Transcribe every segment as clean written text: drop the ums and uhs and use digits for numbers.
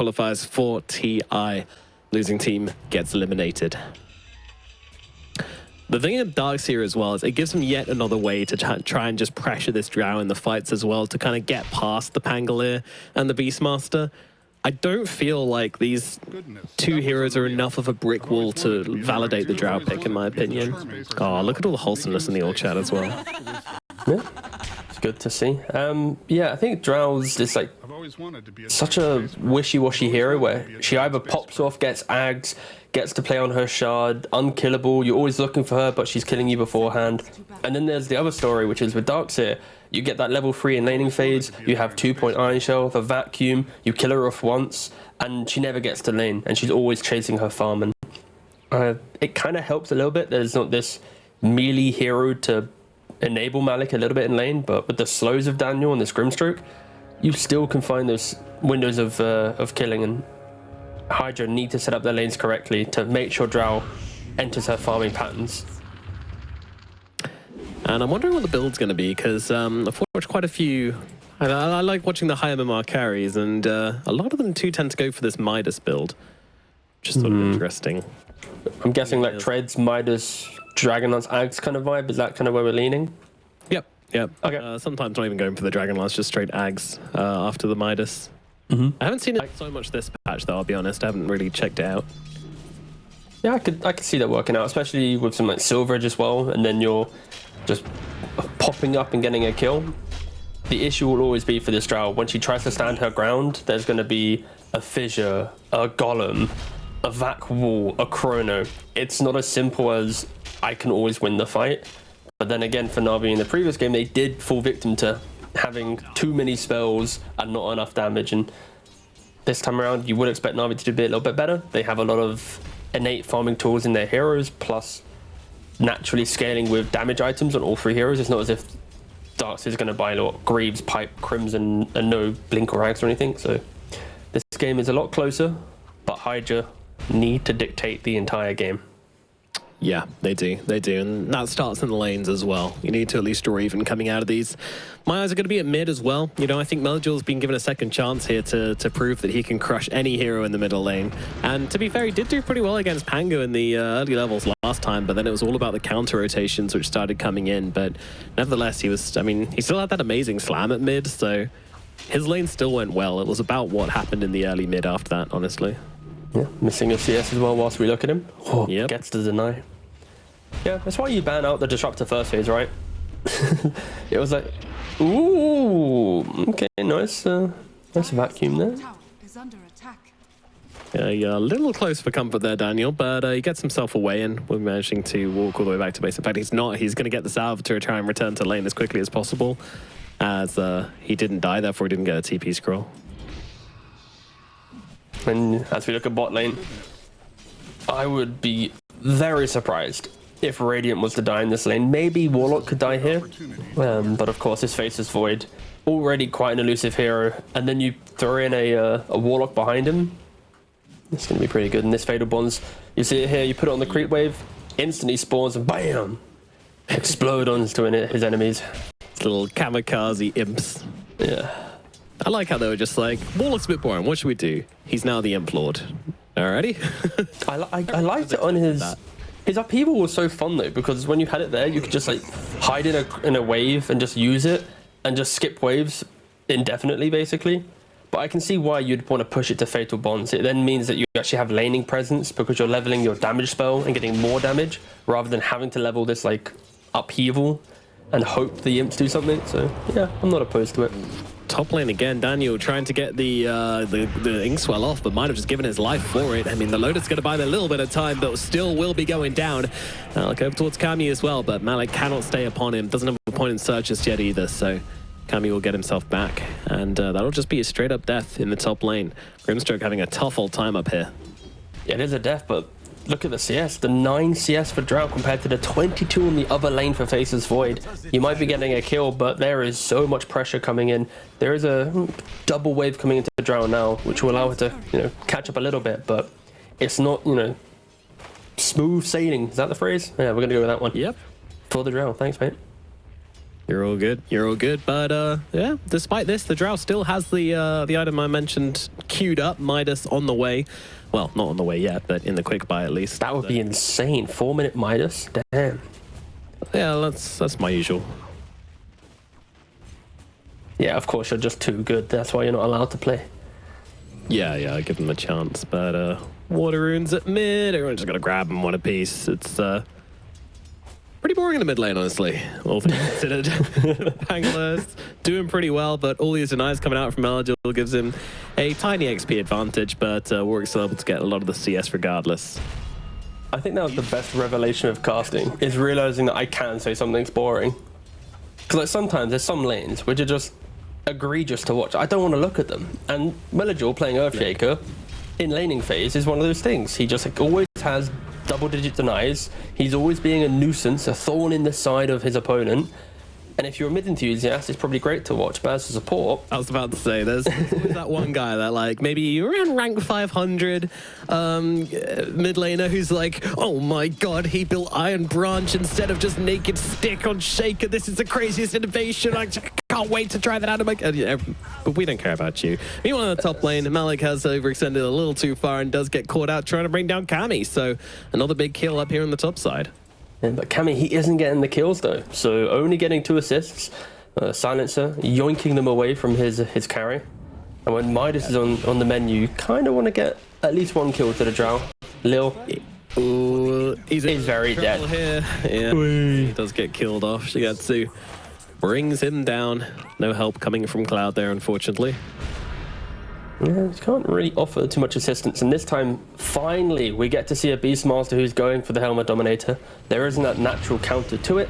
qualifiers for TI. Losing team gets eliminated. The thing of Darkseer as well is it gives them yet another way to try and just pressure this Drow in the fights as well to kind of get past the Pangolier and the Beastmaster. I don't feel like these two heroes are enough of a brick wall to validate the Drow pick, in my opinion. Oh, look at all the wholesomeness in the old chat as well. Yeah, it's good to see. Yeah, I think Drow's is like such a wishy-washy hero where she either pops off, gets agged, gets to play on her shard, unkillable, you're always looking for her, but she's killing you beforehand. And then there's the other story, which is with Darkseer. You get that level 3 in laning phase, you have 2-point Iron Shell, the vacuum, you kill her off once, and she never gets to lane, and she's always chasing her farm. And it kind of helps a little bit. There's not this melee hero to enable Malik a little bit in lane, but with the slows of Daniel and this Grimstroke, you still can find those windows of killing, and Hydra need to set up their lanes correctly to make sure Drow enters her farming patterns. And I'm wondering what the build's going to be, because I've watched quite a few. I like watching the high MMR carries, and a lot of them too tend to go for this Midas build, which is sort of interesting. I'm guessing like Treads, Midas, Dragonlance, Ags kind of vibe. Is that kind of where we're leaning? Yep. Okay. Sometimes not even going for the Dragonlance, just straight Ags after the Midas. I haven't seen it so much this patch, though. I'll be honest. I haven't really checked it out. Yeah, I could see that working out, especially with some like Silverage as well, and then you're just popping up and getting a kill. The issue will always be for this Drow, when she tries to stand her ground, there's going to be a Fissure, a Golem, a Vac Wall, a Chrono. It's not as simple as I can always win the fight. But then again, for Navi in the previous game, they did fall victim to having too many spells and not enough damage. And this time around, you would expect Navi to be a little bit better. They have a lot of innate farming tools in their heroes, plus naturally scaling with damage items on all 3 heroes. It's not as if Darkseer is going to buy a lot Greaves, Pipe, Crimson, and no Blink or Rags or anything. So this game is a lot closer, but Hydra need to dictate the entire game. Yeah, they do, and that starts in the lanes as well. You need to at least draw even coming out of these. My eyes are going to be at mid as well. You know, I think Meljul's been given a second chance here to prove that he can crush any hero in the middle lane. And to be fair, he did do pretty well against Pango in the early levels last time, but then it was all about the counter rotations which started coming in. But nevertheless, he still had that amazing slam at mid, so his lane still went well. It was about what happened in the early mid after that, honestly. Yeah, missing a CS as well whilst we look at him. Oh, yep. Gets to deny. Yeah, that's why you ban out the Disruptor first phase, right? It was like, ooh, okay, nice vacuum there. Yeah, you're a little close for comfort there, Daniel, but he gets himself away, and we're managing to walk all the way back to base. In fact, he's not. He's going to get the salve to try and return to lane as quickly as possible, as he didn't die, therefore he didn't get a TP scroll. And as we look at bot lane, I would be very surprised if Radiant was to die in this lane. Maybe Warlock could die here, but of course his face is Void. Already quite an elusive hero, and then you throw in a Warlock behind him. It's going to be pretty good. And this Fatal Bonds, you see it here, you put it on the creep wave, instantly spawns and BAM! Explode onto his enemies. Little kamikaze imps. Yeah. I like how they were just like, Warlock's a bit boring, what should we do? He's now the Imp Lord. Alrighty. I liked it on his upheaval was so fun though, because when you had it there, you could just like hide in a wave and just use it and just skip waves indefinitely, basically. But I can see why you'd want to push it to Fatal Bonds. It then means that you actually have laning presence because you're leveling your damage spell and getting more damage rather than having to level this like upheaval and hope the imps do something. So yeah, I'm not opposed to it. Top lane again, Daniel trying to get the Inkswell off, but might have just given his life for it. I mean, the Lotus going to buy them a little bit of time, but still will be going down. Look over towards Kami as well, but Malik cannot stay upon him. Doesn't have a point in search just yet either, so Kami will get himself back, and that'll just be a straight up death in the top lane. Grimstroke having a tough old time up here. Yeah, it is a death, but look at the CS. The 9 CS for Drow compared to the 22 in the other lane for Faceless Void. You might be getting a kill, but there is so much pressure coming in. There is a double wave coming into the Drow now, which will allow it to, you know, catch up a little bit, but it's not, you know, smooth sailing. Is that the phrase? Yeah, we're going to go with that one. Yep. For the Drow. Thanks, mate. You're all good. You're all good. But yeah, despite this, the Drow still has the item I mentioned queued up. Midas on the way. Well, not on the way yet, but in the quick buy at least. That would be insane. 4-minute Midas. Damn. Yeah, that's my usual. Yeah, of course, you're just too good. That's why you're not allowed to play. Yeah, I give them a chance. But water runes at mid. Everyone's just going to grab them one apiece. It's pretty boring in the mid lane, honestly, all things considered. Pangler's doing pretty well, but all these denies coming out from Eligible gives him a tiny XP advantage, but Warwick's still able to get a lot of the CS regardless. I think that was the best revelation of casting, is realizing that I can say something's boring. Because like sometimes there's some lanes which are just egregious to watch. I don't want to look at them. And Melajor playing Earthshaker in laning phase is one of those things. He just always has double-digit denies. He's always being a nuisance, a thorn in the side of his opponent. And if you're a mid enthusiast, it's probably great to watch. But as a support, I was about to say, there's always that one guy that like maybe you're around rank 500 mid laner who's like, oh my god, he built Iron Branch instead of just Naked Stick on Shaker. This is the craziest innovation. I can't wait to try that out of my. But we don't care about you. Meanwhile, in the top lane, Malik has overextended a little too far and does get caught out trying to bring down Cammy. So another big kill up here on the top side. Yeah, but Cammy, he isn't getting the kills though. So only getting 2 assists. Silencer yoinking them away from his carry. And when Midas is on the menu, you kind of want to get at least 1 kill to the Drow. Lil. Ooh, he's very dead. Here. Yeah, he does get killed off. Shigatsu brings him down. No help coming from Cloud there, unfortunately. Yeah, he can't really offer too much assistance. And this time, finally, we get to see a Beastmaster who's going for the Helmet Dominator. There isn't that natural counter to it.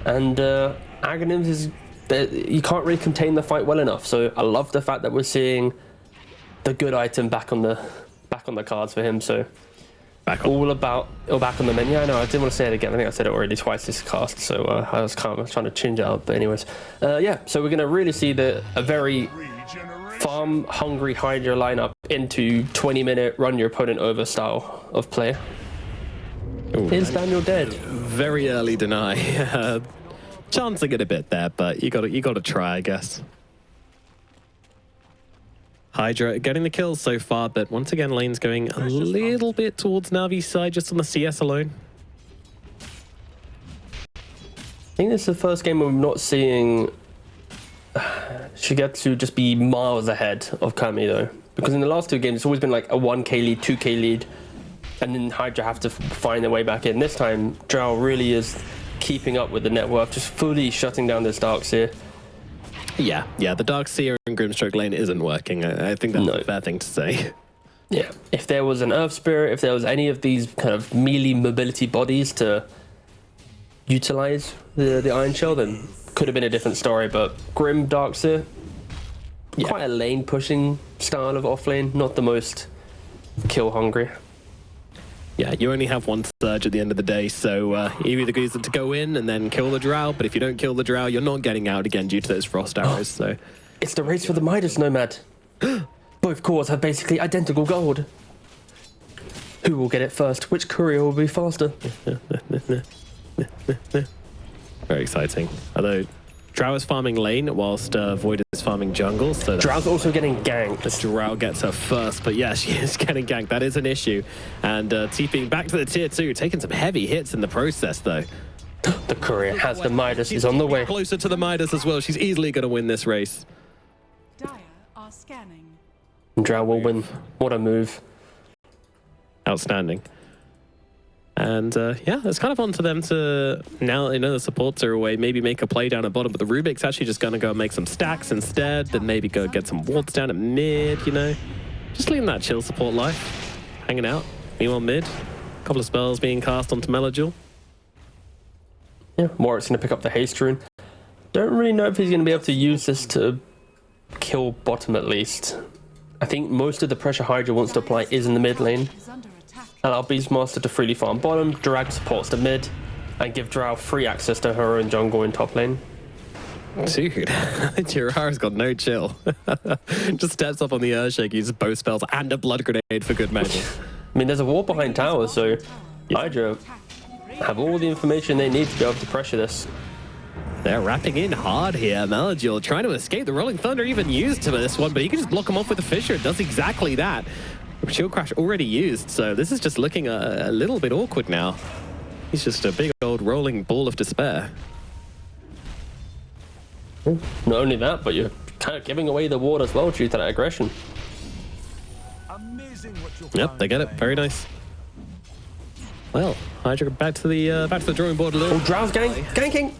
And Aghanims is... You can't really contain the fight well enough. So I love the fact that we're seeing the good item back on the cards for him. So back on the menu. I know I didn't want to say it again. I think I said it already twice this cast. So I was kind of trying to change it up. But anyways, yeah. So we're going to really see a very farm-hungry Hydra lineup into 20-minute run your opponent over style of play. Ooh, is Daniel dead? Very early deny. Chancing it a bit there, but you got to try, I guess. Hydra getting the kills so far, but once again, lane's going a little bit towards Navi's side, just on the CS alone. I think this is the first game where we're not seeing Shigetsu just be miles ahead of Kami though, because in the last 2 games it's always been like a 1k lead, 2k lead, and then Hydra have to find their way back in. This time Drow really is keeping up with the net worth, just fully shutting down this Darkseer. Yeah, the Darkseer and Grimstroke lane isn't working. I think that's a fair thing to say. Yeah, if there was an Earth Spirit, if there was any of these kind of melee mobility bodies to utilize the Iron Shell, then could have been a different story. But Grim Darkseer, quite a lane pushing style of offlane, not the most kill hungry. Yeah, you only have 1 surge at the end of the day, so you either use it to go in and then kill the Drow, but if you don't kill the Drow, you're not getting out again due to those frost arrows. So it's the race for the Midas Nomad. Both cores have basically identical gold. Who will get it first? Which courier will be faster? Very exciting. Although Drow is farming lane whilst Void is farming jungle. So Drow's also getting ganked. The Drow gets her first, but yeah, she is getting ganked. That is an issue. And TPing back to the tier 2, taking some heavy hits in the process though. The courier has the Midas. He's on the way. Closer to the Midas as well. She's easily going to win this race. Dire are scanning. Drow will win. What a move. Outstanding. And yeah, it's kind of on to them to, now they know the supports are away, maybe make a play down at bottom, but the Rubik's actually just going to go and make some stacks instead, then maybe go get some wards down at mid, you know. Just leaving that chill support life, hanging out. Meanwhile mid, a couple of spells being cast onto Melajul. Yeah, Warwick's going to pick up the haste rune. Don't really know if he's going to be able to use this to kill bottom at least. I think most of the pressure Hydra wants to apply is in the mid lane. Allow Beastmaster to freely farm bottom, drag supports to mid, and give Drow free access to her own jungle in top lane. Dude, Jiraiya's got no chill. Just steps up on the Earthshake, uses both spells and a blood grenade for good measure. I mean, there's a wall behind tower, so Hydra have all the information they need to be able to pressure this. They're wrapping in hard here. Melagil trying to escape. The Rolling Thunder even used to this one, but he can just block him off with the Fissure. It does exactly that. Shield Crash already used, so this is just looking a little bit awkward now. He's just a big old rolling ball of despair. Not only that, but you're kind of giving away the ward as well due to that aggression. Yep, they get it. Very nice. Well, Hydra back to the drawing board a little. Oh, Drow's ganking.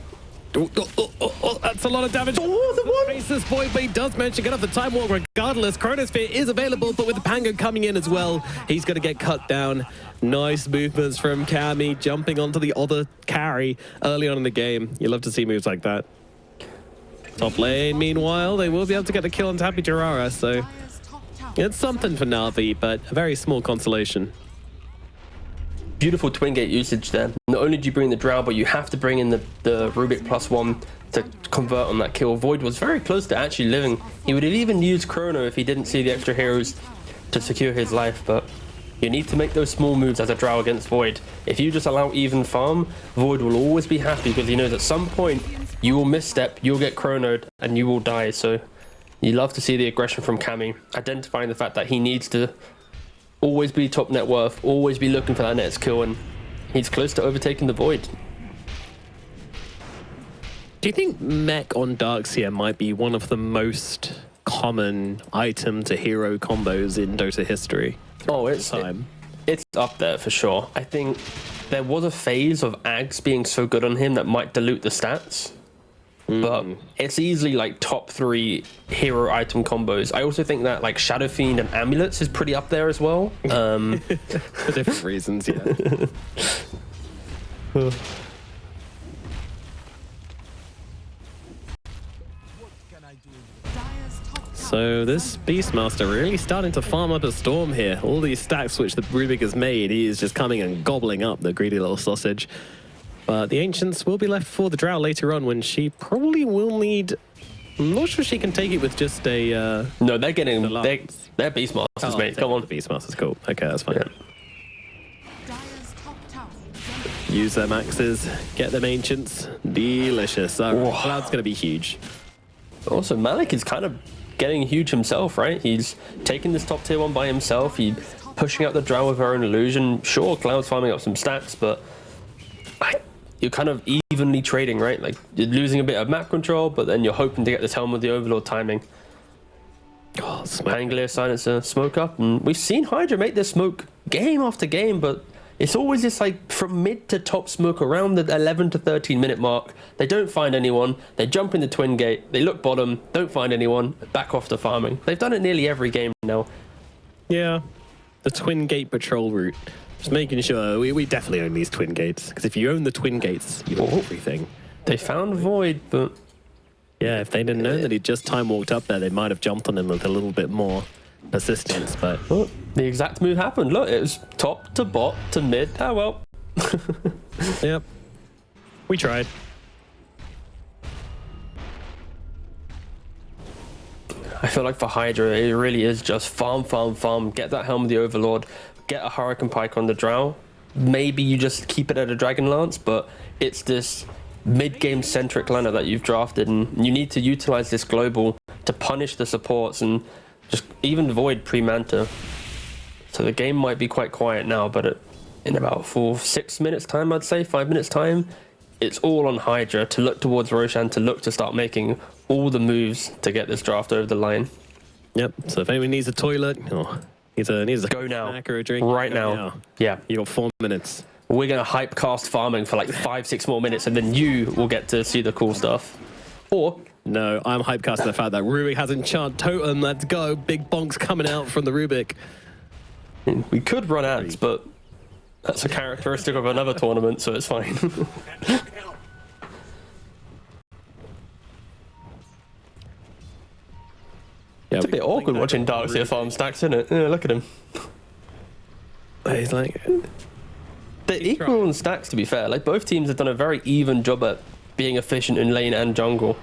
That's a lot of damage. Oh, the one faces Void, but he does manage to get off the Time Walk regardless. Chronosphere is available, but with the Pango coming in as well, he's going to get cut down. Nice movements from Cammy, jumping onto the other carry early on in the game. You love to see moves like that. Top lane, meanwhile, they will be able to get a kill on Tappy Jirara, so it's something for Navi, but a very small consolation. Beautiful twin gate usage there. Not only do you bring the Drow, but you have to bring in the Rubik +1 to convert on that kill. Void was very close to actually living. He would have even used Chrono if he didn't see the extra heroes to secure his life, but you need to make those small moves as a Drow against Void. If you just allow even farm, Void will always be happy because he knows at some point you will misstep, you'll get chronoed, and you will die. So you love to see the aggression from Cammy, identifying the fact that he needs to always be top net worth, always be looking for that next kill, and he's close to overtaking the Void. Do you think mech on Darkseer might be one of the most common item to hero combos in Dota history? Oh, it's up there for sure. I think there was a phase of Ags being so good on him that might dilute the stats. But it's easily like top 3 hero item combos. I also think that like Shadow Fiend and Amulets is pretty up there as well. For different reasons, yeah. So this Beastmaster really starting to farm up a storm here. All these stacks which the Rubik has made, he is just coming and gobbling up the greedy little sausage. But the Ancients will be left for the Drow later on when she probably will need... I'm not sure she can take it with just a... No, they're getting... They're Beastmasters, mate. Come on. The Beastmasters, cool. Okay, that's fine. Yeah. Use their maxes, get them Ancients. Delicious. Cloud's going to be huge. Also, Malik is kind of getting huge himself, right? He's taking this top tier 1 by himself. He's pushing out the Drow with her own illusion. Sure, Cloud's farming up some stacks, but... You're kind of evenly trading, right? Like, you're losing a bit of map control, but then you're hoping to get this helm with the Overlord timing. Oh, Anglia Silencer, smoke up, and we've seen Hydra make this smoke game after game, but it's always this like from mid to top smoke around the 11 to 13 minute mark. They don't find anyone, they jump in the twin gate, they look bottom, don't find anyone, back off to farming. They've done it nearly every game now. Yeah, the twin gate patrol route. Just making sure we definitely own these twin gates, because if you own the twin gates, you own everything. They found Void, but yeah, if they didn't know that he just time walked up there, they might have jumped on him with a little bit more persistence. But oh, the exact move happened. Look, it was top to bot to mid. Oh well. Yep, we tried. I feel like for Hydra, it really is just farm, get that helm of the Overlord, get a Hurricane Pike on the Drow. Maybe you just keep it at a Dragon Lance, but it's this mid-game centric laner that you've drafted, and you need to utilize this global to punish the supports and just even Void pre-Manta. So the game might be quite quiet now, but in about 6 minutes time, I'd say 5 minutes time, it's all on Hydra to look towards Roshan, to look to start making all the moves to get this draft over the line. Yep, so if anyone needs a toilet, needs a go now, snack or a drink, right now. Yeah, you got 4 minutes. We're gonna hype cast farming for like 5-6 more minutes, and then you will get to see the cool stuff. Or no, I'm hypecasting the fact that Rubik has enchant totem. Let's go, big bonks coming out from the Rubik. We could run ads, but that's a characteristic of another tournament, so it's fine. Yeah, it's a bit awkward watching Darkseer farm stacks, isn't it? Yeah, look at him. He's like... They're equal on stacks, to be fair. Like, both teams have done a very even job at being efficient in lane and jungle.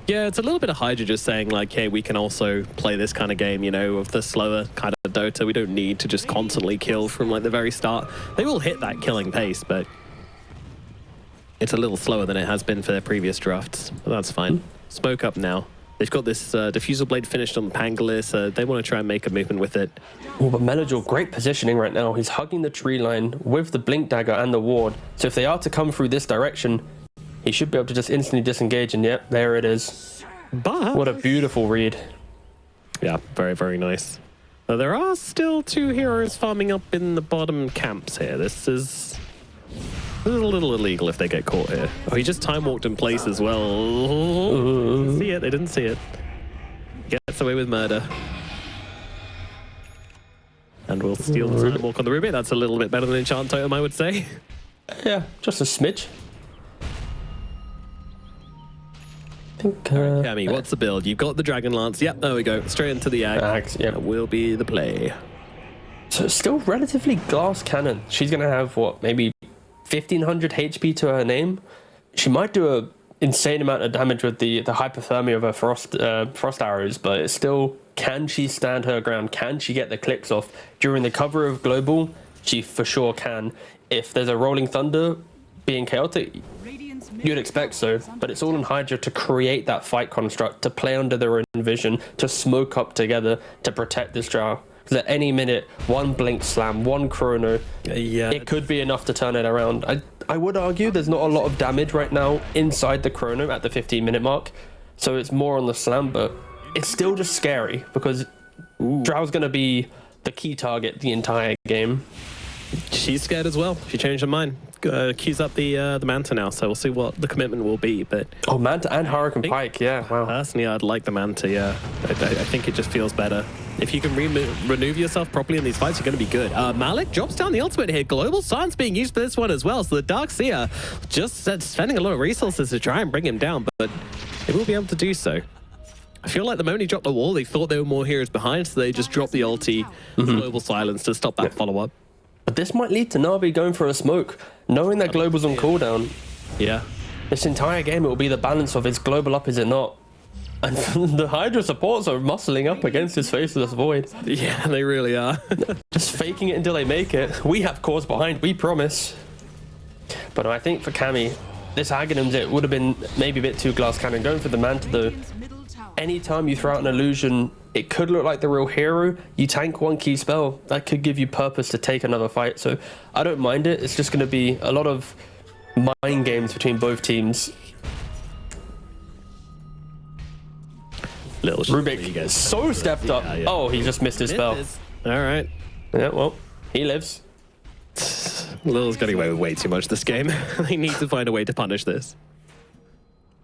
Yeah, it's a little bit of Hydra just saying, like, hey, we can also play this kind of game, you know, of the slower kind of Dota. We don't need to just constantly kill from, like, the very start. They will hit that killing pace, but It's a little slower than it has been for their previous drafts, but that's fine. Smoke up now. They've got this diffusal blade finished on Pangolin. They want to try and make a movement with it. Oh, but Melajor, great positioning right now. He's hugging the tree line with the Blink Dagger and the ward. So if they are to come through this direction, he should be able to just instantly disengage. And yep, there it is. But What a beautiful read. yeah, very, very nice. There are still 2 heroes farming up in the bottom camps here. This is a little illegal if they get caught here. Oh, he just time walked in place as well. Didn't see it. They didn't see it. Gets away with murder. And we'll steal the time walk on the Ruby. That's a little bit better than Enchant Totem, I would say. Yeah, just a smidge. I think... Cammy, what's the build? You've got the Dragon Lance. Yep, there we go. Straight into the Ag. Axe, yeah. That will be the play. So it's still relatively glass cannon. She's going to have, what, maybe 1500 HP to her name? She might do a insane amount of damage with the hypothermia of her frost arrows, but it's still, can she stand her ground? Can she get the clicks off? During the cover of Global, she for sure can. If there's a Rolling Thunder being chaotic, you'd expect so, but it's all on Hydra to create that fight construct, to play under their own vision, to smoke up together, to protect this drow. Because at any minute, one Blink Slam, one Chrono, it could be enough to turn it around. I would argue there's not a lot of damage right now inside the Chrono at the 15-minute mark, so it's more on the Slam, but it's still just scary, because Drow's going to be the key target the entire game. She's scared as well. She changed her mind. Queues up the Manta now, so we'll see what the commitment will be. But oh, Manta and Hurricane Pike, yeah, wow. Personally, I'd like the Manta, yeah. I think it just feels better. If you can maneuver yourself properly in these fights, you're going to be good. Malik drops down the ultimate here. Global Silence being used for this one as well, so the Dark Seer just spending a lot of resources to try and bring him down, but they will be able to do so. I feel like the moment he dropped the wall, they thought there were more heroes behind, so they just dropped the ulti, Global Silence to stop that follow-up. But this might lead to Navi going for a smoke, knowing that Global's on cooldown. Yeah. This entire game, it will be the balance of is Global up, is it not? And the Hydra supports are muscling up against his Faceless Void. Yeah, they really are. Just faking it until they make it. We have cause behind, we promise. But I think for Cammy, this Aghanims, it would have been maybe a bit too glass cannon. Going for the Manta though, anytime you throw out an illusion, it could look like the real hero. You tank one key spell, that could give you purpose to take another fight. So I don't mind it. It's just going to be a lot of mind games between both teams. Little Rubik so stepped up. Yeah. Oh, he just missed his spell. All right. Yeah, well, he lives. Lil's getting away with way too much this game. They need to find a way to punish this.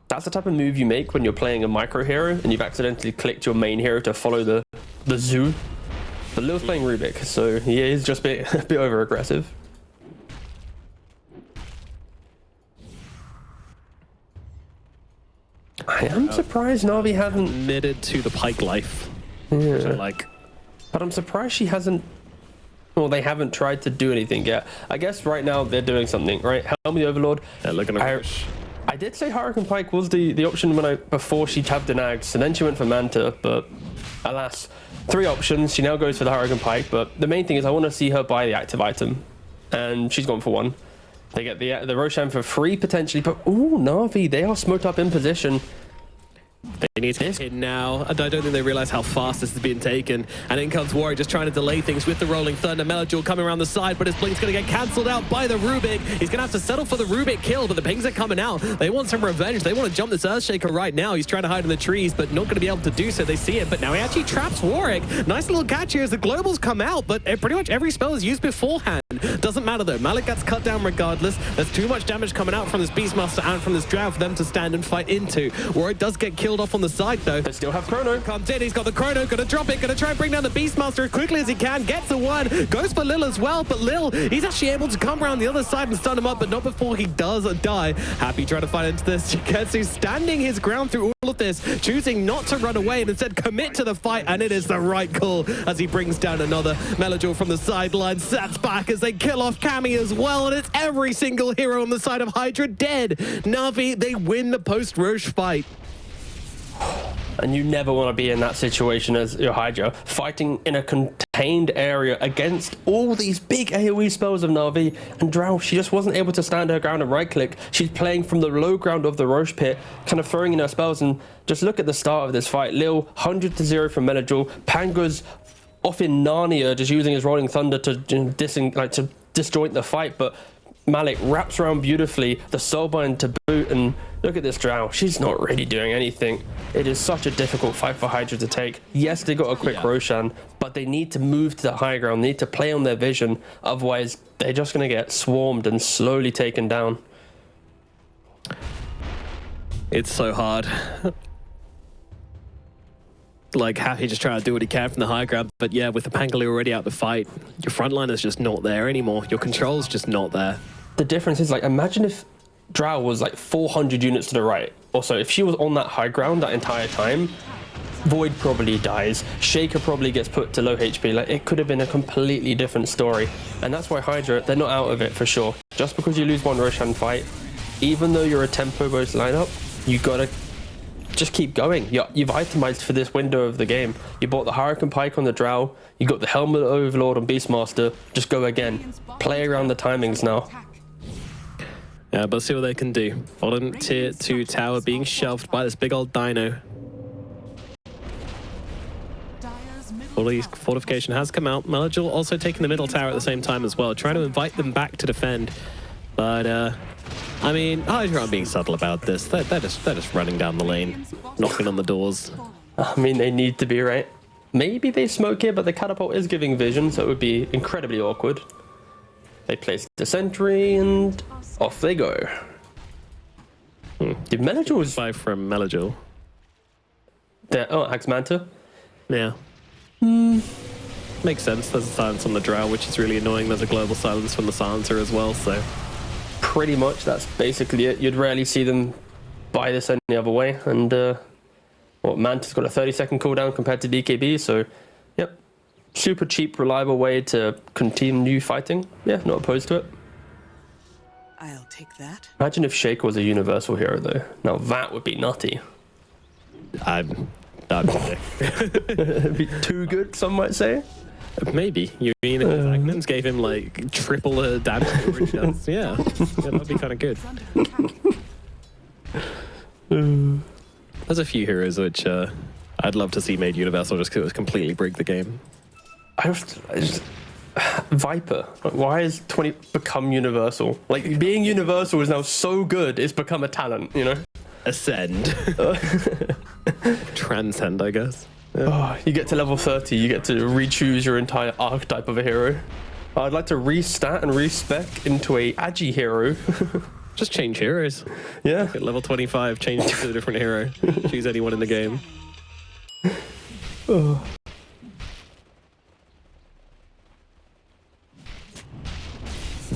That's the type of move you make when you're playing a micro hero and you've accidentally clicked your main hero to follow the zoo. But Lil's playing Rubik, so he is just a bit over aggressive. I am surprised Navi hasn't admitted to the Pike life. Yeah. So like, but I'm surprised she hasn't. Well, they haven't tried to do anything yet. I guess right now they're doing something, right? Helm of the Overlord. They're looking at I did say Hurricane Pike was the option before she tabbed an Ags, and then she went for Manta, but alas, 3 options. She now goes for the Hurricane Pike, but the main thing is I want to see her buy the active item, and she's gone for 1. They get the Roshan for free potentially, but ooh, Navi, they are smoked up in position. They need to get in now. I don't think they realize how fast this is being taken. And in comes Warwick, just trying to delay things with the Rolling Thunder. Melajor coming around the side, but his blink's going to get cancelled out by the Rubik. He's going to have to settle for the Rubik kill, but the pings are coming out. They want some revenge. They want to jump this Earthshaker right now. He's trying to hide in the trees, but not going to be able to do so. They see it, but now he actually traps Warwick. Nice little catch here as the Globals come out, but pretty much every spell is used beforehand. Doesn't matter though. Malik gets cut down regardless. There's too much damage coming out from this Beastmaster and from this Drow for them to stand and fight into. Warwick does get killed off on the side though. They still have Chrono. Comes in, he's got the Chrono, gonna drop it, gonna try and bring down the Beastmaster as quickly as he can, gets the one, goes for Lil as well, but Lil, he's actually able to come around the other side and stun him up, but not before he does die. Happy trying to fight into this. Jiketsu standing his ground through all of this, choosing not to run away and instead commit to the fight, and it is the right call as he brings down another. Melajor from the sideline sats back as they kill off Cammy as well, and it's every single hero on the side of Hydra dead. Navi, they win the post-Roche fight. And you never want to be in that situation as your Hydra, fighting in a contained area against all these big AoE spells of Na'Vi. And Drow, she just wasn't able to stand her ground and right-click. She's playing from the low ground of the Roche pit, kind of throwing in her spells. And just look at the start of this fight. Lil, 100-0 from Melajul. Panga's off in Narnia, just using his Rolling Thunder to disjoint the fight. But Malik wraps around beautifully, the Soulbind to boot, and look at this Drow. She's not really doing anything. It is such a difficult fight for Hydra to take. Yes, they got a quick Roshan, but they need to move to the high ground. They need to play on their vision. Otherwise, they're just going to get swarmed and slowly taken down. It's so hard. Like, Happy just trying to do what he can from the high ground, but yeah, with the Pangoli already out the fight, your front line is just not there anymore. Your control's just not there. The difference is, like, imagine if Drow was like 400 units to the right. Also, if she was on that high ground that entire time, Void probably dies. Shaker probably gets put to low HP. Like, it could have been a completely different story. And that's why Hydra, they're not out of it for sure. Just because you lose one Roshan fight, even though you're a tempo-based lineup, you gotta just keep going. You've itemized for this window of the game. You bought the Hurricane Pike on the Drow. You got the Helmet Overlord on Beastmaster. Just go again. Play around the timings now. Yeah, but see what they can do. Bottom tier 2 tower being shoved by this big old dino. Fortification has come out. Melajul also taking the middle tower at the same time as well, trying to invite them back to defend. But I mean, Hydra aren't being subtle about this. They're just running down the lane, knocking on the doors. I mean, they need to be, right? Maybe they smoke here, but the catapult is giving vision, so it would be incredibly awkward. They place the sentry and off they go. Did Melajul 5 from Melajul. Oh, Axmanta? Yeah. Makes sense. There's a silence on the Drow, which is really annoying. There's a global silence from the Silencer as well, so pretty much that's basically it. You'd rarely see them buy this any other way. And Manta's got a 30-second cooldown compared to BKB, so yep, super cheap, reliable way to continue fighting. Yeah, not opposed to it. I'll take that. Imagine if Shaker was a universal hero, though. Now that would be nutty. It'd be too good, some might say. Maybe. You mean if Agnans gave him like triple the damage he already does? Yeah, that'd be kind of good. There's a few heroes which I'd love to see made universal just because it would completely break the game. Viper. Like, why has 20 become universal? Like, being universal is now so good, it's become a talent, you know? Ascend. Transcend, I guess. Yeah. Oh, you get to level 30, you get to re-choose your entire archetype of a hero. I'd like to restat and respec into a Agi hero. Just change heroes. Yeah. At level 25, change to a different hero. Choose anyone in the game. Oh.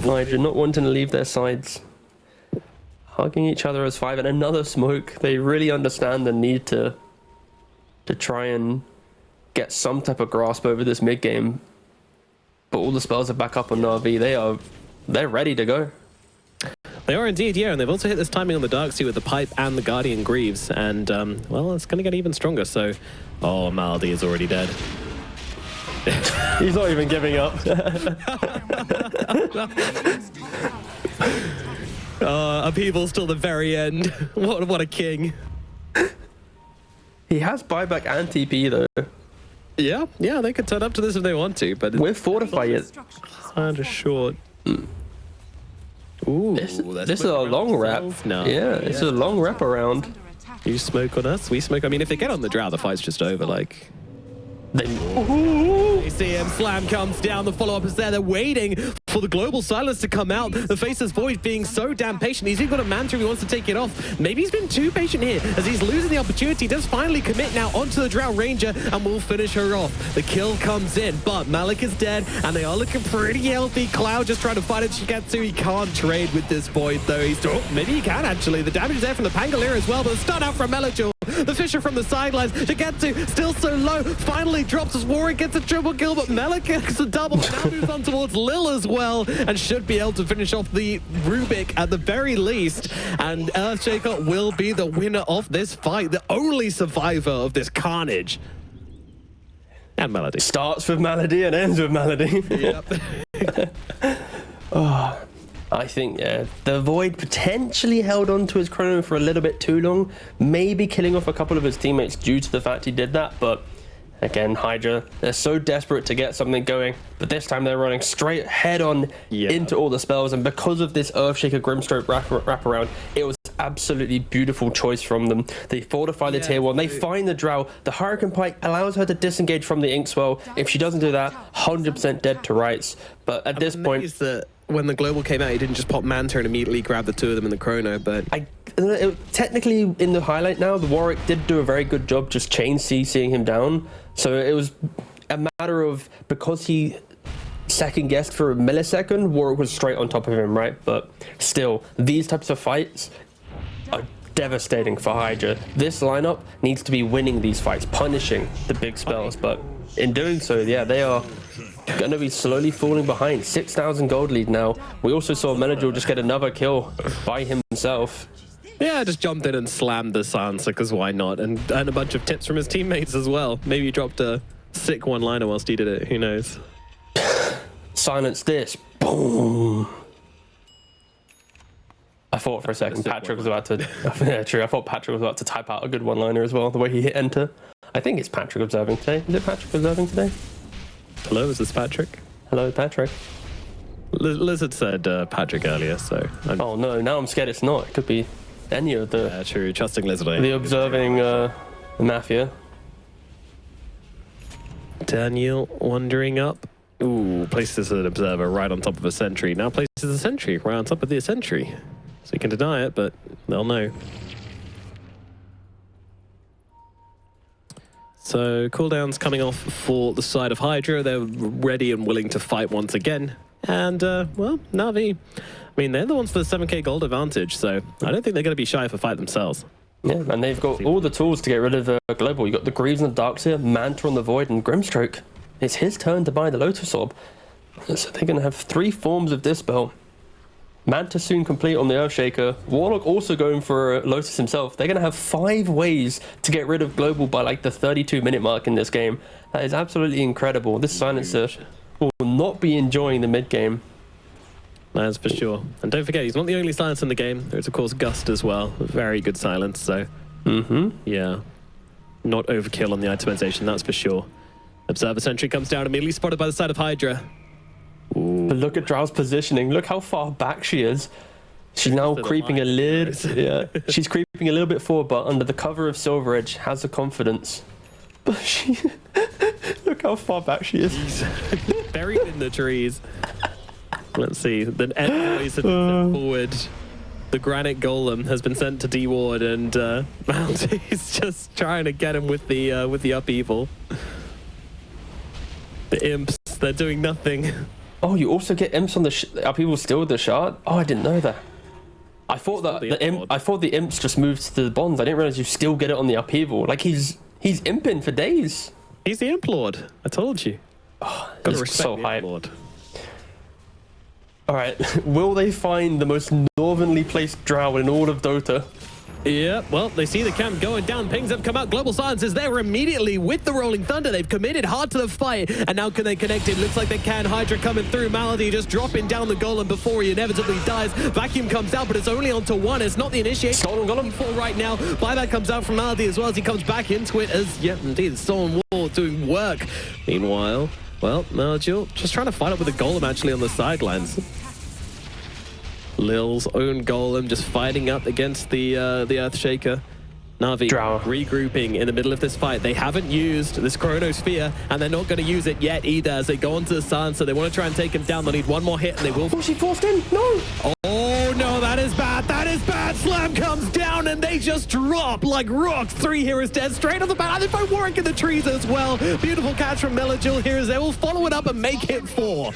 Hydra not wanting to leave their sides. Hugging each other as 5 and another smoke. They really understand the need to try and get some type of grasp over this mid game. But all the spells are back up on Na'Vi. They're ready to go. They are indeed, yeah, and they've also hit this timing on the Darkseer with the Pipe and the Guardian Greaves, and well, it's going to get even stronger. So, oh, Maldi is already dead. He's not even giving up. Upheaval's till the very end. What a king. He has buyback and TP though. Yeah, they could turn up to this if they want to, but we're fortified. Kind of short. Ooh, this is a long wrap. No. Yeah, it's a long wrap around. You smoke on us, we smoke. I mean, if they get on the Drow, the fight's just over. Like, they see him. Slam comes down. The follow-up is there. They're waiting for the global silence to come out. The Faceless Void being so damn patient. He's even got a mantra. He wants to take it off. Maybe he's been too patient here as he's losing the opportunity. He does finally commit now onto the Drow Ranger and will finish her off. The kill comes in, but Malik is dead and they are looking pretty healthy. Cloud just trying to fight it. Shigetsu, he can't trade with this Void though. Maybe he can actually. The damage is there from the Pangolier as well, but the stun out from Melajul. The Fisher from the sidelines to get to, still so low. Finally drops as Warwick gets a triple kill, but Melik gets a double. Now moves on towards Lil as well, and should be able to finish off the Rubik at the very least. And Earthshaker will be the winner of this fight, the only survivor of this carnage. And Melody. Starts with Melody and ends with Melody. Yep. Oh, I think, yeah, the Void potentially held on to his chrono for a little bit too long, maybe killing off a couple of his teammates due to the fact he did that, but again, Hydra, they're so desperate to get something going, but this time they're running straight head on into all the spells, and because of this Earthshaker Grimstroke wraparound, it was absolutely beautiful choice from them. They fortify the tier 1, they find the Drow, the Hurricane Pike allows her to disengage from the Inkswell. If she doesn't do that, 100% dead to rights. But at this point, that when the global came out, he didn't just pop Manta and immediately grab the two of them in the chrono, but technically in the highlight now, the Warwick did do a very good job just chain CCing him down. So it was a matter of, because he second guessed for a millisecond, Warwick was straight on top of him, right? But still, these types of fights are devastating for Hydra. This lineup needs to be winning these fights, punishing the big spells, but in doing so, yeah, they are going to be slowly falling behind. 6,000 gold lead now. We also saw Menador just get another kill by himself. Yeah, just jumped in and slammed the Sansa, because why not? And a bunch of tips from his teammates as well. Maybe he dropped a sick one-liner whilst he did it, who knows? Silence this. Boom. I thought for a second Patrick was about to... Yeah, true. I thought Patrick was about to type out a good one-liner as well, the way he hit enter. I think it's Patrick observing today. Is it Patrick observing today? Hello, is this Patrick? Hello, Patrick. Lizard said Patrick earlier, so... Oh no, now I'm scared it's not. It could be any of the... Yeah, true. Trusting Lizard. The observing Mafia. Daniel wandering up. Ooh, places an observer right on top of a sentry. Now places a sentry right on top of the sentry. So he can deny it, but they'll know. So cooldown's coming off for the side of Hydra. They're ready and willing to fight once again. And, well, Navi, I mean, they're the ones for the 7k gold advantage, so I don't think they're going to be shy of a fight themselves. Yeah, and they've got all the tools to get rid of the global. You've got the Greaves and the Darkseer, Manta on the Void, and Grimstroke. It's his turn to buy the Lotus Orb. So they're going to have 3 forms of Dispel. Manta soon complete on the Earthshaker. Warlock also going for Lotus himself. They're going to have 5 ways to get rid of global by like the 32-minute mark in this game. That is absolutely incredible. This Silencer will not be enjoying the mid-game. That's for sure. And don't forget, he's not the only silence in the game. There's, of course, Gust as well. Very good silence, so... Yeah. Not overkill on the itemization, that's for sure. Observer Sentry comes down, immediately spotted by the side of Hydra. Ooh. But look at Drow's positioning. Look how far back she is. She's now creeping a little... Yeah, she's creeping a little bit forward, but under the cover of Silver Edge, has the confidence. But she... Look how far back she is. Buried in the trees. Let's see. The envoys have been sent forward. The Granite Golem has been sent to D-Ward, and Mounty's just trying to get him with the upheaval. The imps, they're doing nothing. Oh, you also get imps on the upheaval still with the shard? Oh, I didn't know that. I thought that the imps just moved to the bonds. I didn't realize you still get it on the upheaval. Like he's imping for days. He's the Imp Lord. I told you. Oh, Gotta respect so the hype. Imp Lord. All right, will they find the most northernly placed drow in all of Dota? Yeah, well, they see the camp going down. Pings have come out. Global Silence is there immediately with the Rolling Thunder. They've committed hard to the fight, and now can they connect it? Looks like they can. Hydra coming through. Malady just dropping down the Golem before he inevitably dies. Vacuum comes out, but it's only onto 1. It's not the initiation. Stolen Golem for right now. Buyback comes out from Malady as well as he comes back into it as, yep, indeed, the Stolen Wall doing work. Meanwhile, well, Margil just trying to fight up with the Golem actually on the sidelines. Lil's own Golem just fighting up against the Earthshaker. Navi Drow regrouping in the middle of this fight. They haven't used this Chronosphere, and they're not going to use it yet either as they go onto the Sansa. They want to try and take him down. They'll need one more hit, and they will. Oh, she forced in. No. Oh, no, that is bad. That is bad. Slam comes down, and they just drop like rocks. 3 heroes dead straight off the bat. They find Warwick in the trees as well. Beautiful catch from Melagil here. They will follow it up and make it 4.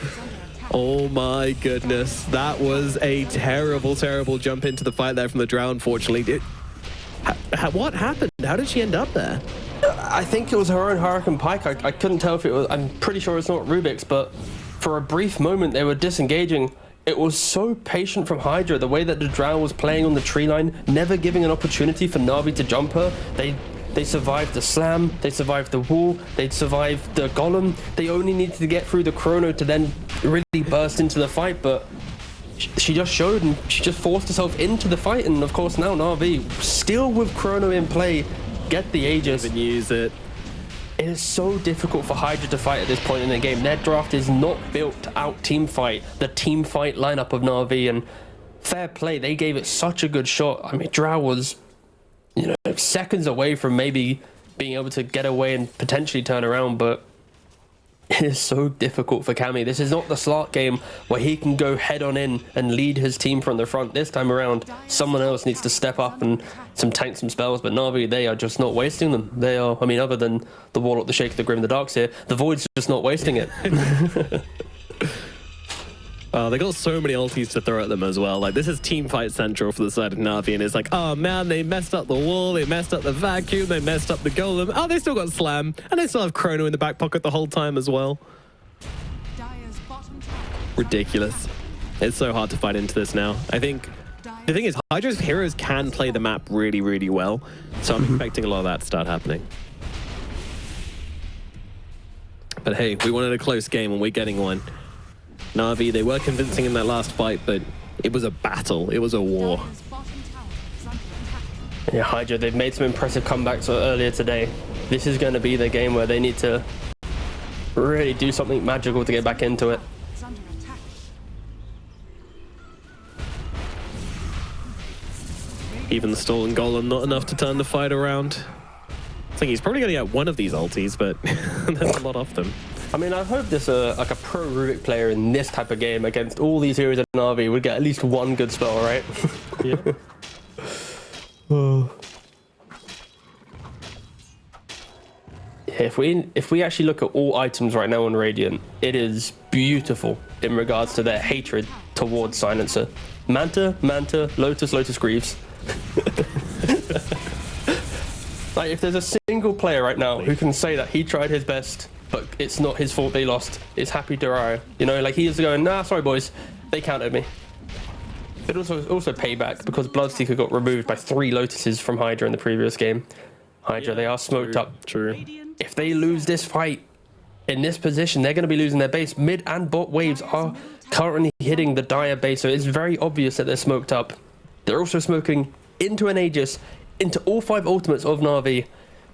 Oh my goodness, that was a terrible, terrible jump into the fight there from the Drow, unfortunately. What happened? How did she end up there? I think it was her own Hurricane Pike. I couldn't tell if it was. I'm pretty sure it's not Rubik's, but for a brief moment they were disengaging. It was so patient from Hydra, the way that the Drow was playing on the tree line, never giving an opportunity for Navi to jump her. They survived the slam, they survived the wall, they survived the golem. They only needed to get through the chrono to then really burst into the fight, but she just showed and she just forced herself into the fight. And of course now Navi, still with chrono in play, get the Aegis. Even use it. It is so difficult for Hydra to fight at this point in the game. Their draft is not built to out team fight the team fight lineup of Navi, and fair play, they gave it such a good shot. I mean, Drow was, you know, seconds away from maybe being able to get away and potentially turn around, but it is so difficult for Cammy. This is not the Slark game where he can go head on in and lead his team from the front. This time around, someone else needs to step up and tank some spells, but Navi, they are just not wasting them. They are, I mean, other than the Warlock, the Shaker, the Grim, the Darkseer, the Void's just not wasting it. They got so many ultis to throw at them as well. Like, this is team fight central for the side of Navi, and it's like, oh man, they messed up the wall, they messed up the vacuum, they messed up the golem. Oh, they still got slam, and they still have chrono in the back pocket the whole time as well. Ridiculous. It's so hard to fight into this now. I think the thing is, Hydra's heroes can play the map really, really well, so I'm expecting a lot of that to start happening. But hey, we wanted a close game, and we're getting one. Navi, they were convincing in that last fight, but it was a battle. It was a war. Yeah, Hydra, they've made some impressive comebacks earlier today. This is going to be the game where they need to really do something magical to get back into it. Even the stolen golem, not enough to turn the fight around. I think he's probably going to get one of these ultis, but there's a lot of them. I mean, I hope this like a pro Rubik player in this type of game against all these heroes in Navi would get at least one good spell, right? Yeah. If we actually look at all items right now on Radiant, it is beautiful in regards to their hatred towards Silencer. Manta, Lotus, Lotus Greaves. Like, if there's a single player right now who can say that he tried his best, but it's not his fault they lost, it's Happy Duraya. You know, like, he is going, nah, sorry boys, they counted me. It also payback because Bloodseeker got removed by 3 Lotuses from Hydra in the previous game. Hydra, they are smoked up. True. If they lose this fight in this position, they're going to be losing their base. Mid and bot waves are currently hitting the Dire base, so it's very obvious that they're smoked up. They're also smoking into an Aegis, into all 5 ultimates of Navi.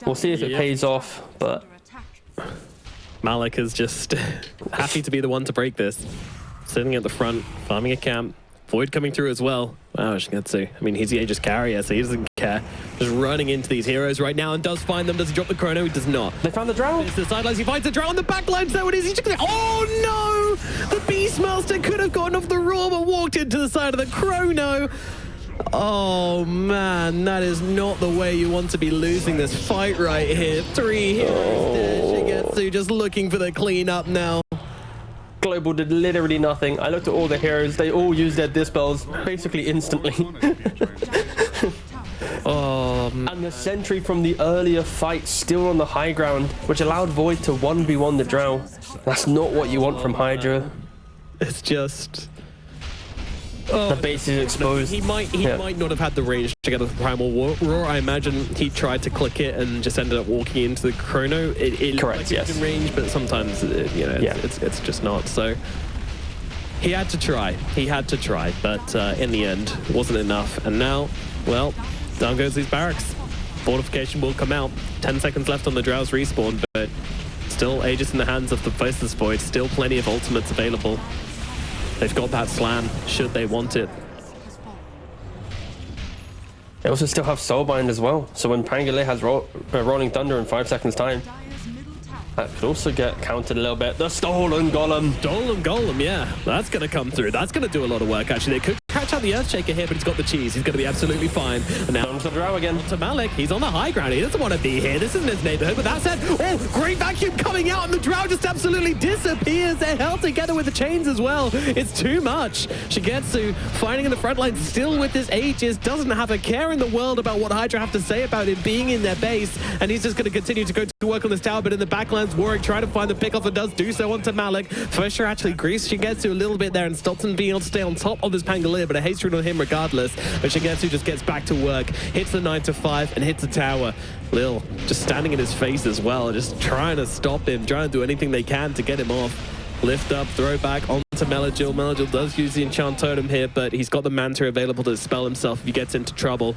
We'll see if it pays off, but Malik is just happy to be the one to break this. Sitting at the front, farming a camp. Void coming through as well. Wow, Shigetsu. I mean, he's the Aegis carrier, so he doesn't care. Just running into these heroes right now and does find them. Does he drop the chrono? He does not. They found the Drow. It's the sidelines. He finds the Drow on the back lines. There it is. He's just gonna... Oh no! The Beastmaster could have gotten off the raw, but walked into the side of the chrono. Oh man, that is not the way you want to be losing this fight right here. 3 heroes there. Shigetsu just looking for the cleanup now. Global did literally nothing. I looked at all the heroes. They all used their dispels basically instantly. And the sentry from the earlier fight still on the high ground, which allowed Void to 1v1 the Drow. That's not what you want from Hydra. It's just... The base is exposed. He might not have had the range to get the Primal Roar. I imagine he tried to click it and just ended up walking into the chrono. It Correct, like yes. in range, but sometimes it's just not. So he had to try. He had to try, but in the end, it wasn't enough. And now, well, down goes these barracks. Fortification will come out. 10 seconds left on the Drow's respawn, but still Aegis in the hands of the Faceless Void. Still plenty of ultimates available. They've got that slam, should they want it. They also still have Soulbind as well. So when Pangolin has Rolling Thunder in 5 seconds time, that could also get countered a little bit. The Stolen Golem. Stolen Golem, yeah. That's going to come through. That's going to do a lot of work, actually. They could catch catch out the Earthshaker here, but he's got the cheese. He's going to be absolutely fine. And now Comes the Drow again. to Malik. He's on the high ground. He doesn't want to be here. This isn't his neighborhood. But that said, oh, great vacuum coming out, and the Drow just absolutely disappears. They're held together with the chains as well. It's too much. Shigetsu fighting in the front line, still with his Aegis, doesn't have a care in the world about what Hydra have to say about it being in their base, and he's just going to continue to go to work on this tower. But in the backlines, Warwick trying to find the pickoff and does do so onto Malik. Fisher actually greased Shigetsu a little bit there and stops him being able to stay on top of this Pangolier, but a haste rune on him regardless. But Shigetsu just gets back to work, hits the 9-5 and hits the tower. Lil just standing in his face as well, just trying to stop him, trying to do anything they can to get him off. Lift up, throw back onto Melagil. Melagil does use the Enchant Totem here, but he's got the Manta available to dispel himself if he gets into trouble.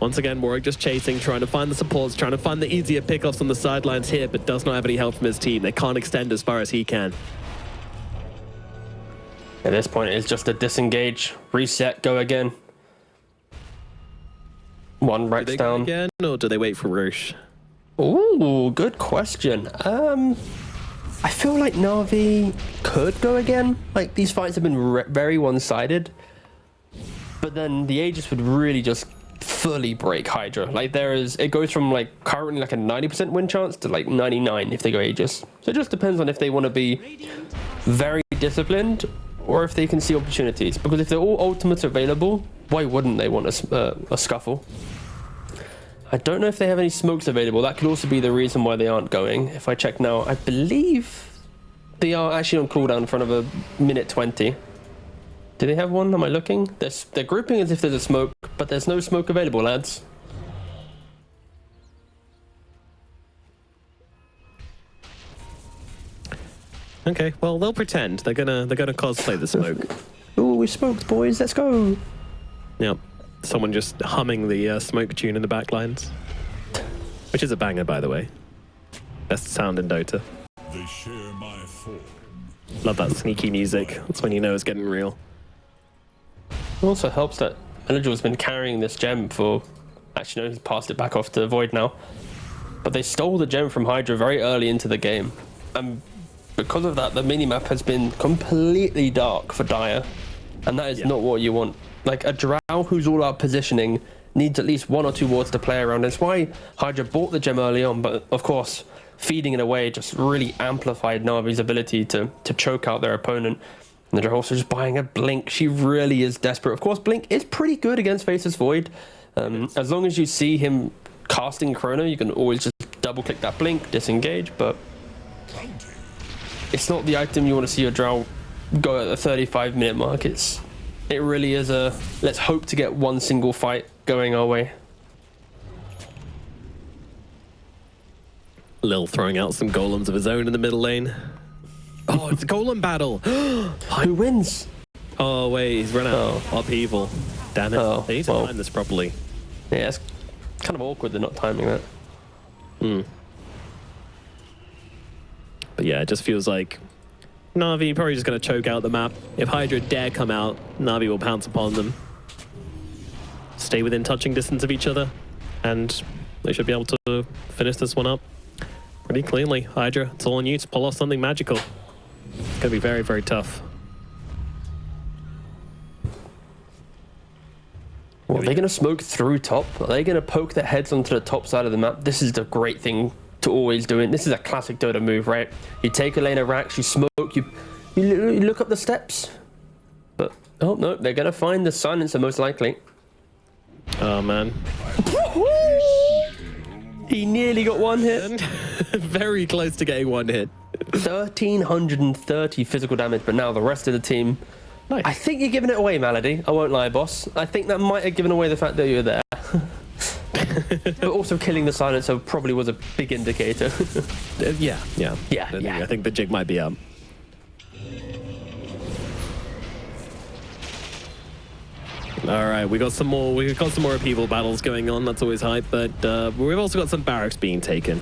Once again, Warwick just chasing, trying to find the supports, trying to find the easier pickoffs on the sidelines here, but does not have any help from his team. They can't extend as far as he can. At this point, it's just a disengage, reset, go again. One Rex down. Again, or do they wait for Roche? Ooh, good question. I feel like Na'Vi could go again. Like, these fights have been very one-sided. But then the Aegis would really just fully break Hydra. Like, it goes from like currently like a 90% win chance to like 99 if they go Aegis. So it just depends on if they want to be very disciplined or if they can see opportunities. Because if they're all ultimates available, why wouldn't they want a scuffle? I don't know if they have any smokes available. That could also be the reason why they aren't going. If I check now, I believe they are actually on cooldown in front of a minute 20. Do they have one? Am I looking? They're grouping as if there's a smoke, but there's no smoke available, lads. Okay, well, they'll pretend. They're gonna cosplay the smoke. Ooh, we smoked, boys. Let's go. Yep. Someone just humming the smoke tune in the backlines. Which is a banger, by the way. Best sound in Dota. They share my form. Love that sneaky music. That's when you know it's getting real. It also helps that Melagil's been carrying this gem for... Actually, no, he's passed it back off to Void now. But they stole the gem from Hydra very early into the game. And because of that, the minimap has been completely dark for Dire. And that is not what you want. Like, a Drow who's all about positioning needs at least 1 or 2 wards to play around. That's why Hydra bought the gem early on, but of course, feeding it away just really amplified Navi's ability to choke out their opponent. And they're also just buying a Blink. She really is desperate. Of course, Blink is pretty good against Faceless Void. As long as you see him casting Chrono, you can always just double-click that Blink, disengage, but it's not the item you want to see your Drow go at the 35-minute mark. It really is a let's hope to get one single fight going our way. Lil throwing out some golems of his own in the middle lane. Oh, it's a golem battle. Who wins? Oh, wait, he's run out. Upheaval. Damn it. They need to time this properly. Yeah, it's kind of awkward they're not timing that. But yeah, it just feels like Na'Vi probably just going to choke out the map. If Hydra dare come out, Na'Vi will pounce upon them. Stay within touching distance of each other, and they should be able to finish this one up pretty cleanly. Hydra, it's all on you to pull off something magical. It's going to be very, very tough. Well, are they going to smoke through top? Are they going to poke their heads onto the top side of the map? This is the great thing to always do it. This is a classic Dota move, right? You take a lane of racks, you smoke, you look up the steps. But, oh no, they're going to find the silencer most likely. Oh, man. He nearly got one hit. Very close to getting one hit. 1,330 physical damage, but now the rest of the team... Nice. I think you're giving it away, Malady. I won't lie, boss. I think that might have given away the fact that you were there. But also killing the silencer probably was a big indicator. Yeah. Yeah. I think the jig might be up. All right, we got some more upheaval battles going on. That's always hype, but we've also got some barracks being taken.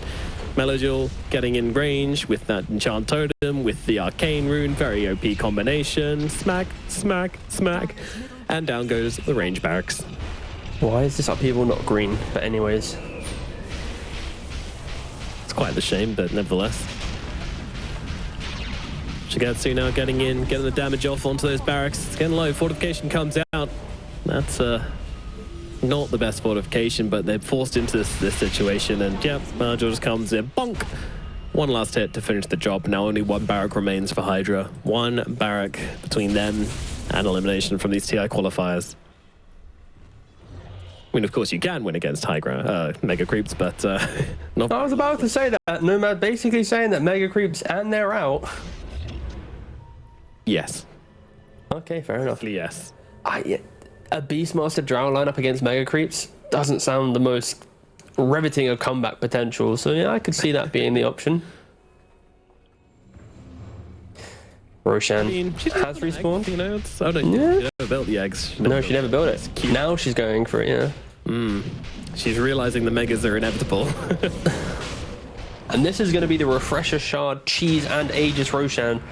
Melagil getting in range with that enchant totem, with the arcane rune, very OP combination. Smack, smack, smack, and down goes the range barracks. Why is this upheaval not green? But anyways, It's quite the shame, but nevertheless. Shigetsu now getting in, getting the damage off onto those barracks. It's getting low. Fortification comes out. That's not the best fortification, but they're forced into this situation. And yep, Marjo just comes in. Bonk! One last hit to finish the job. Now only one barrack remains for Hydra. One barrack between them and elimination from these TI qualifiers. I mean, of course, you can win against Hydra, Mega Creeps, but not. I was about to say that. Nomad basically saying that Mega Creeps and they're out. Yes. Okay, fair enough. Yes. A Beastmaster Drow lineup against Mega Creeps doesn't sound the most riveting of comeback potential, so yeah, I could see that being the option. Roshan has respawned. Egg, you know, it's, oh no, Yeah. she never built the eggs. No, she never built it. Now she's going for it, yeah. She's realizing the megas are inevitable. And this is going to be the Refresher Shard, Cheese, and Aegis Roshan.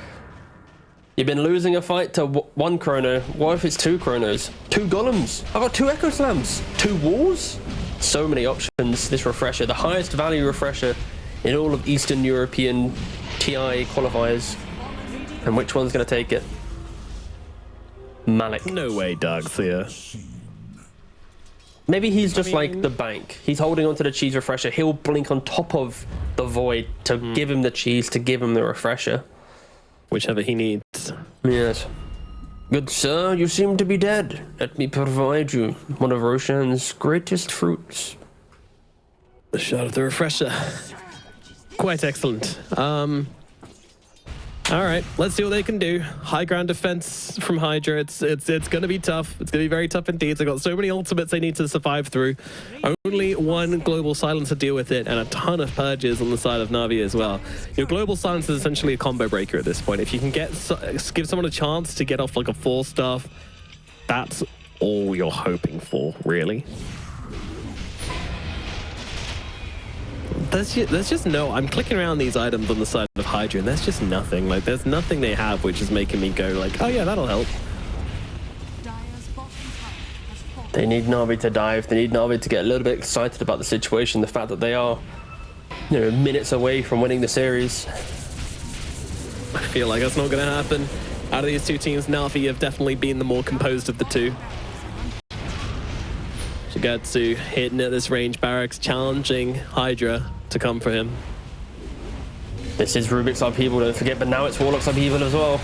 You've been losing a fight to one chrono. What if it's two chronos? Two golems. I've got two Echo Slams. Two walls. So many options. This Refresher, the highest value Refresher in all of Eastern European TI qualifiers. And which one's going to take it? Malik. No way, Doug's here. Maybe he's just like the bank. He's holding onto the cheese refresher. He'll blink on top of the void to give him the cheese, to give him the refresher. Whichever he needs. Yes. Good sir, you seem to be dead. Let me provide you one of Roshan's greatest fruits. The shot of the refresher. Quite excellent. All right, let's see what they can do. High ground defense from Hydra. It's going to be tough. It's going to be very tough indeed. They've got so many ultimates they need to survive through. Only one global silence to deal with it, and a ton of purges on the side of Navi as well. Your global silence is essentially a combo breaker at this point. If you can give someone a chance to get off like a 4-star, that's all you're hoping for, really. There's just no. I'm clicking around these items on the side of Hydra, and there's just nothing. Like, there's nothing they have which is making me go like, oh yeah, that'll help. Dire's bottom tower has fallen. They need Navi to dive. They need Navi to get a little bit excited about the situation. The fact that they are, you know, minutes away from winning the series. I feel like that's not going to happen. Out of these two teams, Navi have definitely been the more composed of the two. Shigetsu hitting at this range barracks, challenging Hydra to come for him. This is Rubik's Upheaval, don't forget, but now it's Warlock's Upheaval as well.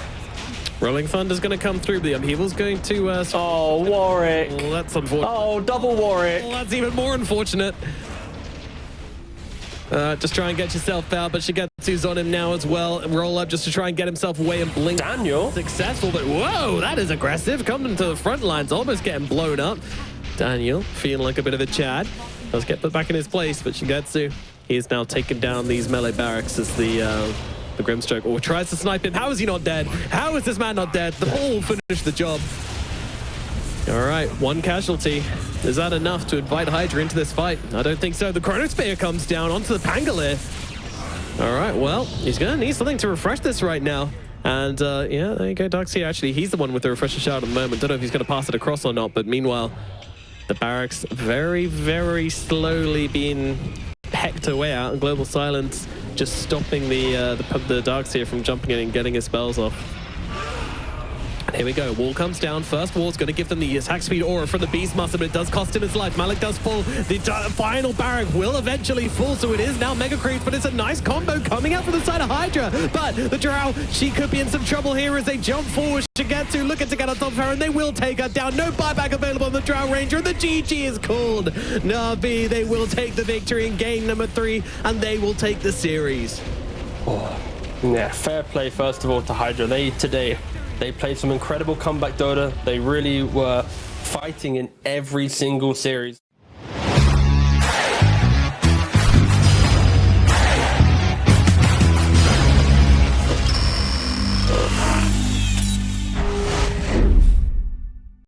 Rolling Thunder's going to come through, but the Upheaval's going to... Oh, Warwick. Well, that's unfortunate. Oh, double Warwick. Well, that's even more unfortunate. Just try and get yourself out, but Shigetsu's on him now as well. Roll up just to try and get himself away and blink. Daniel. Successful, but whoa, that is aggressive. Coming to the front lines, almost getting blown up. Daniel feeling like a bit of a Chad. Does get put back in his place, but Shigetsu, he is now taking down these melee barracks as the Grimstroke tries to snipe him. How is he not dead? How is this man not dead? The ball will finish the job. All right, one casualty. Is that enough to invite Hydra into this fight? I don't think so. The Chronospear comes down onto the Pangolier. All right, well, he's going to need something to refresh this right now. And yeah, there you go, Dark's here. Actually, he's the one with the refresher shard at the moment. Don't know if he's going to pass it across or not, but meanwhile, the barracks very, very slowly being pecked away out, and Global Silence just stopping the Darkseer from jumping in and getting his spells off. And here we go. Wall comes down. First wall's going to give them the attack speed aura from the Beastmaster, but it does cost him his life. Malik does fall. The final barrack will eventually fall, so it is now Mega Creeps, but it's a nice combo coming out from the side of Hydra. But the Drow, she could be in some trouble here as they jump forward. Shigetsu looking to get on top of her, and they will take her down. No buyback available on the Drow Ranger, and the GG is called. Navi, they will take the victory in game number 3, and they will take the series. Oh, yeah, fair play, first of all, to Hydra. They played some incredible comeback Dota. They really were fighting in every single series.